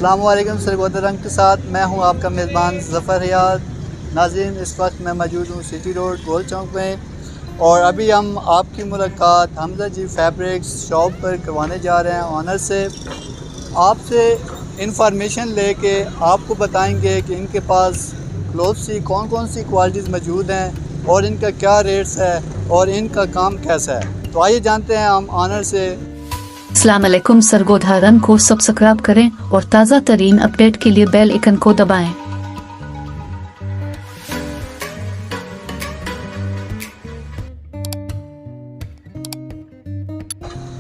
अस्सलाम वालेकुम सरगोदा रंग के साथ मैं हूं आपका मेज़बान ज़फ़र हयात। नाज़रीन, इस वक्त मैं मौजूद हूं सिटी रोड गोल चौक में और अभी हम आपकी मुलाकात हमजा जी फैब्रिक्स शॉप पर करवाने जा रहे हैं। ऑनर से आपसे इंफॉर्मेशन लेके आपको बताएंगे कि इनके पास क्लोथ्स की कौन कौन सी क्वालिटीज़ मौजूद हैं और इनका क्या रेट्स है और इनका काम कैसा है। तो आइए जानते हैं हम ऑनर से। अस्सलाम वालेकुम, सरगोधा रंग को सब्सक्राइब करें और ताज़ा तरीन अपडेट के लिए बेल आइकन को दबाएं।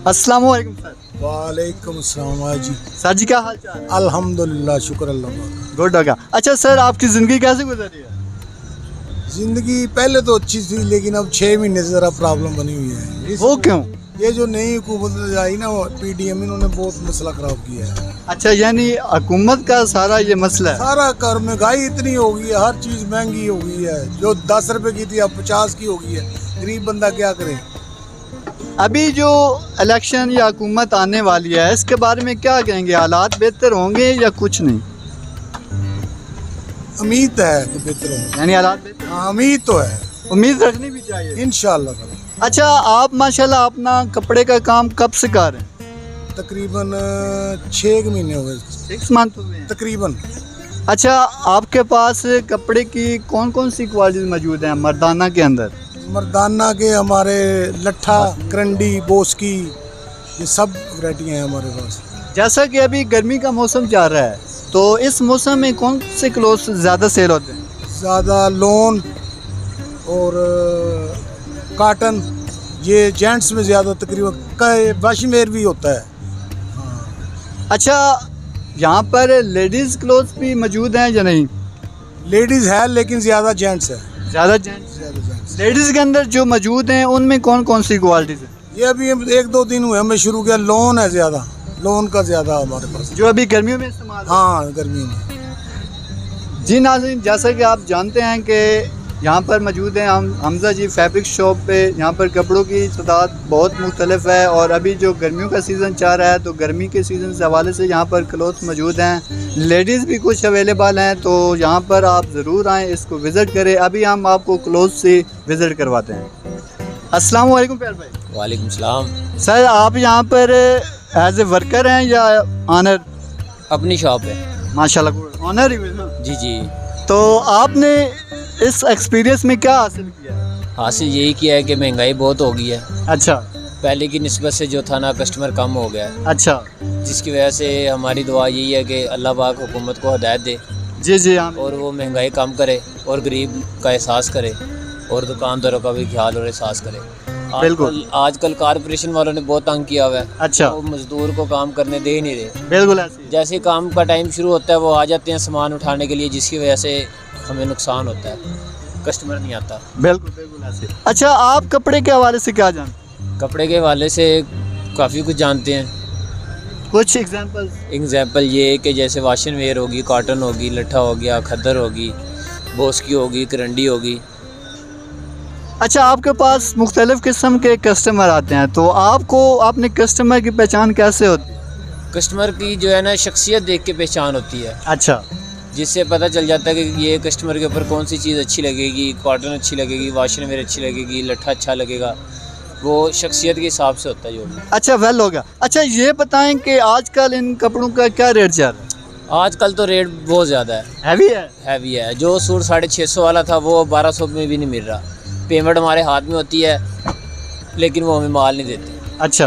अस्सलाम वालेकुम सर। वालेकुम अस्सलाम जी। सर जी क्या हाल चाल? अल्हम्दुलिल्लाह, शुक्र अल्लाह का। गुड होगा। अच्छा सर, आपकी ज़िंदगी कैसे गुजर रही है? ज़िंदगी पहले तो अच्छी थी, लेकिन अब 6 महीने से ज़रा प्रॉब्लम बनी हुई है। वो क्यों? ये जो नई हुकूमत आई ना, PDM, इन्होंने बहुत मसला ख़राब किया है। अच्छा, यानी हुकूमत का सारा ये मसला है। सारा कर महंगाई इतनी हो गई है, हर चीज़ महंगी हो गई है। जो 10 रुपए की थी अब 50 की हो गई है। गरीब बंदा क्या करे। अभी जो इलेक्शन या हुकूमत आने वाली है, इसके बारे में क्या कहेंगे? हालात बेहतर होंगे या कुछ नहीं? उम्मीद है कि बेहतर होगा। यानी हालात बेहतर, हाँ, उम्मीद तो है, उम्मीद रखनी भी चाहिए इंशाल्लाह। अच्छा, आप माशाल्लाह अपना कपड़े का काम कब से कर रहे हैं? तकरीबन 6 महीने हो गए 6 मंथ हो गए तकरीबन। अच्छा, आपके पास कपड़े की कौन कौन सी क्वालिटीज मौजूद हैं मर्दाना के अंदर? मर्दाना के हमारे लट्ठा, करंडी, बोस्की, ये सब वैरायटियाँ हैं हमारे पास। जैसा कि अभी गर्मी का मौसम चल रहा है, तो इस मौसम में कौन से क्लोथ्स ज़्यादा सेल होते हैं? ज़्यादा लोन और काटन, ये जेंट्स में ज़्यादा तकरीबन वाशमेर भी होता है। अच्छा, यहाँ पर लेडीज़ क्लोथ्स भी मौजूद हैं या नहीं? लेडीज़ है लेकिन ज़्यादा जेंट्स है। ज़्यादा जेंट्स। जेंट्स लेडीज़ के अंदर जो मौजूद हैं उनमें कौन कौन सी क्वालिटीज़ हैं? ये अभी 1-2 दिन हुए हमें शुरू किया। लोन है ज़्यादा, लोन का ज़्यादा हमारे पास। जो अभी गर्मियों में इस्तेमाल। हाँ, गर्मी में। जी नाज़रीन, जैसा कि आप जानते हैं कि यहाँ पर मौजूद हैं हम हमजा जी फैब्रिक शॉप पे। यहाँ पर कपड़ों की तादाद बहुत मुख्तलिफ है और अभी जो गर्मियों का सीज़न चल रहा है, तो गर्मी के सीज़न से हवाले से यहाँ पर क्लोथ मौजूद हैं। लेडीज़ भी कुछ अवेलेबल हैं, तो यहाँ पर आप ज़रूर आएँ, इसको विज़िट करें। अभी हम आपको क्लोथ से विज़िट करवाते हैं। अस्सलाम वालेकुम प्यार भाई। वालेकुम सलाम। सर, आप यहाँ पर एज ए वर्कर हैं या ऑनर? अपनी शॉप है। माशाल्लाह, ऑनर ही हुए ना? जी जी। तो आपने इस एक्सपीरियंस में क्या हासिल किया? हासिल यही किया है कि महंगाई बहुत हो गई है। अच्छा पहले की निस्बत से जो था ना, कस्टमर कम हो गया है, अच्छा। जिसकी वजह से हमारी दुआ यही है कि अल्लाह पाक हुकूमत को हिदायत दे जी जी हाँ। और वो महंगाई कम करे और गरीब का एहसास करे और दुकानदारों का भी ख्याल और एहसास करे। बिल्कुल। आजकल कारपोरेशन वालों ने बहुत तंग किया हुआ है। अच्छा। वो मजदूर को काम करने दे ही नहीं रहे। बिल्कुल ऐसे ही। जैसे ही काम का टाइम शुरू होता है वो आ जाते हैं सामान उठाने के लिए, जिसकी वजह से हमें नुकसान होता है, कस्टमर नहीं आता। बिल्कुल बिल्कुल ऐसे। अच्छा, आप कपड़े के हवाले से क्या जानते हैं? कपड़े के हवाले से काफ़ी कुछ जानते हैं। कुछ एग्जांपल? एग्जांपल ये है कि जैसे वाशन वेयर होगी, कॉटन होगी, लट्ठा हो गया, खद्दर होगी, बोस्की होगी, करंडी होगी। अच्छा, आपके पास मुख्तलिफ किस्म के कस्टमर आते हैं, तो आपको अपने कस्टमर की पहचान कैसे होती है? कस्टमर की जो है ना, शख्सियत देख के पहचान होती है, अच्छा। जिससे पता चल जाता है कि ये कस्टमर के ऊपर कौन सी चीज़ अच्छी लगेगी, कॉटन अच्छी लगेगी, वाशन वेयर अच्छी लगेगी, लट्ठा अच्छा लगेगा। वो शख्सियत के हिसाब से होता है जो भी। अच्छा, वेल हो गया। अच्छा, ये बताएं कि आजकल इन कपड़ों का क्या रेट चल रहा है? आजकल तो रेट बहुत ज़्यादा है, हैवी है। हैवी है। जो सूट 650 वाला था वो 1200 में भी नहीं मिल रहा। पेमेंट हमारे हाथ में होती है लेकिन वो हमें माल नहीं देते। अच्छा।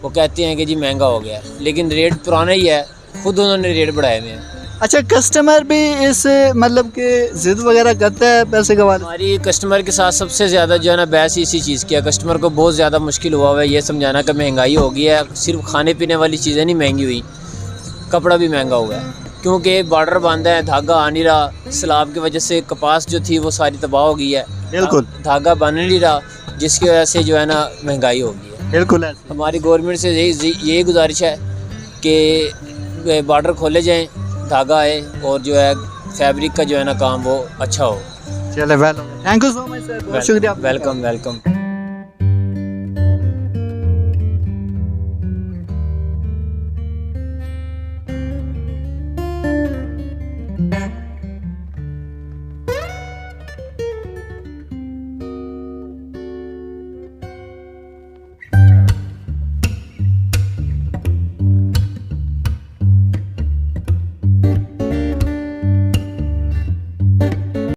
वो कहते हैं कि जी महंगा हो गया है, लेकिन रेट पुराना ही है, खुद उन्होंने रेट बढ़ाए हुए हैं। अच्छा, कस्टमर भी इस मतलब कि ज़िद वगैरह करता है पैसे का वाले? हमारी कस्टमर के साथ सबसे ज़्यादा जो है ना बहस इसी चीज़ की है। कस्टमर को बहुत ज़्यादा मुश्किल हुआ है ये समझाना कि महंगाई हो गई है। सिर्फ खाने पीने वाली चीज़ें नहीं महंगी हुई, कपड़ा भी महंगा हुआ है, क्योंकि बॉर्डर बांधा है, धागा आ नहीं रहा। सैलाब की वजह से कपास जो थी वो सारी तबाह हो गई है। बिल्कुल। धागा बन नहीं रहा, जिसकी वजह से जो है ना महंगाई हो गई है। बिल्कुल ऐसे। हमारी गवर्नमेंट से यही गुजारिश है कि बॉर्डर खोले जाएँ, धागा आए और जो है फैब्रिक का जो है ना काम वो अच्छा हो। चले, well, thank you so much sir, बहुत शुक्रिया। Welcome welcome.